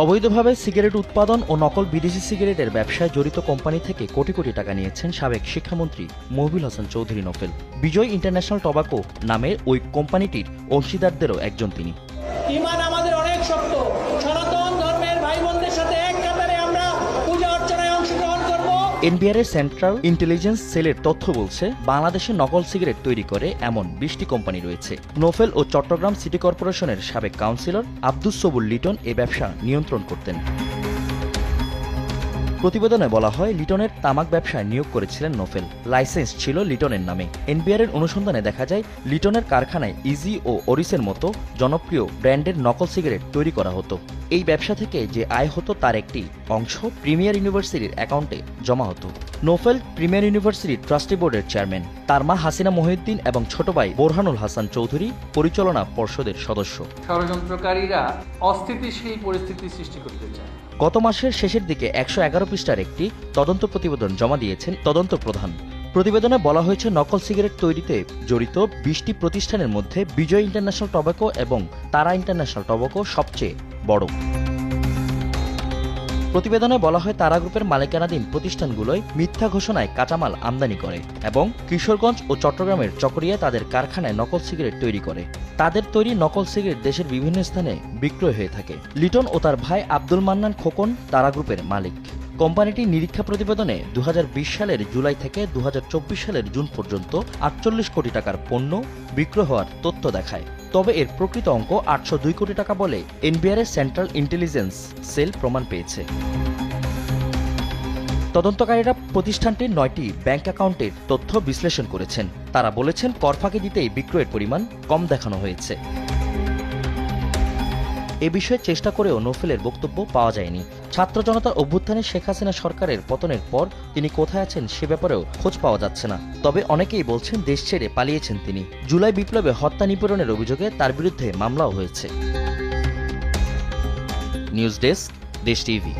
অবৈধভাবে সিগারেট উৎপাদন ও নকল বিদেশি সিগারেটের ব্যবসায় জড়িত কোম্পানি থেকে কোটি কোটি টাকা নিয়েছেন সাবেক শিক্ষামন্ত্রী মহবুল হাসান চৌধুরী নোফেল। বিজয় ইন্টারন্যাশনাল টোবাকো নামের ওই কোম্পানিটির অংশীদারদেরও একজন তিনি। ঈমান আমাদের অনেক শক্ত। সনাতন ধর্মের ভাই বোনদের সাথে এক কাতারে আমরা পূজা অর্চনায় অংশগ্রহণ করব। এনবিআর এর সেন্ট্রাল ইন্টেলিজেন্স সেলের তথ্য বলছে, বাংলাদেশে নকল সিগারেট তৈরি করে এমন 20টি কোম্পানি রয়েছে। নোফেল ও চট্টগ্রাম সিটি কর্পোরেশনের সাবেক কাউন্সিলর আব্দুস সবুর লিটন এ ব্যবসা নিয়ন্ত্রণ করতেন। প্রতিবেদনে বলা হয়, লিটনের তামাক ব্যবসায় নিয়োগ করেছিলেন নোফেল। লাইসেন্স ছিল লিটনের নামে। এনবিআর এর অনুসন্ধানে দেখা যায়, লিটনের কারখানায় ইজি ও ওরিসের মতো জনপ্রিয় ব্র্যান্ডের নকল সিগারেট তৈরি করা হতো। এই ব্যবসা থেকে যে আয় হতো তার একটি অংশ প্রিমিয়ার ইউনিভার্সিটির অ্যাকাউন্টে জমা হতো। নোফেল প্রিমিয়ার ইউনিভার্সিটির ট্রাস্টি বোর্ডের চেয়ারম্যান। তার মা হাসিনা মহিউদ্দিন এবং ছোট ভাই বোরহানুল হাসান চৌধুরী পরিচালনা পর্ষদের সদস্য। ষড়যন্ত্রকারীরা অস্থিতিশীল পরিস্থিতি সৃষ্টি করতে চায়। গত মাসের শেষের দিকে 111 পৃষ্ঠার একটি তদন্ত প্রতিবেদন জমা দিয়েছেন তদন্ত প্রধান। প্রতিবেদনে বলা হয়েছে, নকল সিগারেট তৈরিতে জড়িত 20টি প্রতিষ্ঠানের মধ্যে বিজয় ইন্টারন্যাশনাল টোবাকো এবং তারা ইন্টারন্যাশনাল টোবাকো সবচেয়ে বড়। প্রতিবেদনে বলা হয়, তারা গ্রুপের মালিকানাধীন প্রতিষ্ঠানগুলোয় মিথ্যা ঘোষণায় কাঁচামাল আমদানি করে এবং কিশোরগঞ্জ ও চট্টগ্রামের চকরিয়ায় তাদের কারখানায় নকল সিগারেট তৈরি করে। তাদের তৈরি নকল সিগারেট দেশের বিভিন্ন স্থানে বিক্রয় হয়ে থাকে। লিটন ও তার ভাই আব্দুল মান্নান খোকন তারা গ্রুপের মালিক। কোম্পানিটির নিরীক্ষা প্রতিবেদনে 2020 সালের জুলাই থেকে 2024 সালের জুন পর্যন্ত 48 কোটি টাকার পণ্য বিক্রয় হওয়ার তথ্য দেখায়। তবে এর প্রকৃত অঙ্ক 802 কোটি টাকা বলে এনবিআর এর সেন্ট্রাল ইন্টেলিজেন্স সেল প্রমাণ পেয়েছে। তদন্তকারীরা প্রতিষ্ঠানটির 9টি ব্যাংক অ্যাকাউন্টের তথ্য বিশ্লেষণ করেছেন। তারা বলেছেন, কর ফাঁকি দিতেই বিক্রয়ের পরিমাণ কম দেখানো হয়েছে। এ বিষয়ে চেষ্টা করেও নোফেলের বক্তব্য পাওয়া যায়নি। ছাত্র জনতার অভ্যুত্থানে শেখ হাসিনা সরকারের পতনের পর তিনি কোথায় আছেন সে ব্যাপারেও খোঁজ পাওয়া যাচ্ছে না। তবে অনেকেই বলছেন, দেশ ছেড়ে পালিয়েছেন তিনি। জুলাই বিপ্লবে হত্যা নিপীড়নের অভিযোগে তার বিরুদ্ধে মামলাও হয়েছে। নিউজ ডেস্ক, দেশ টিভি।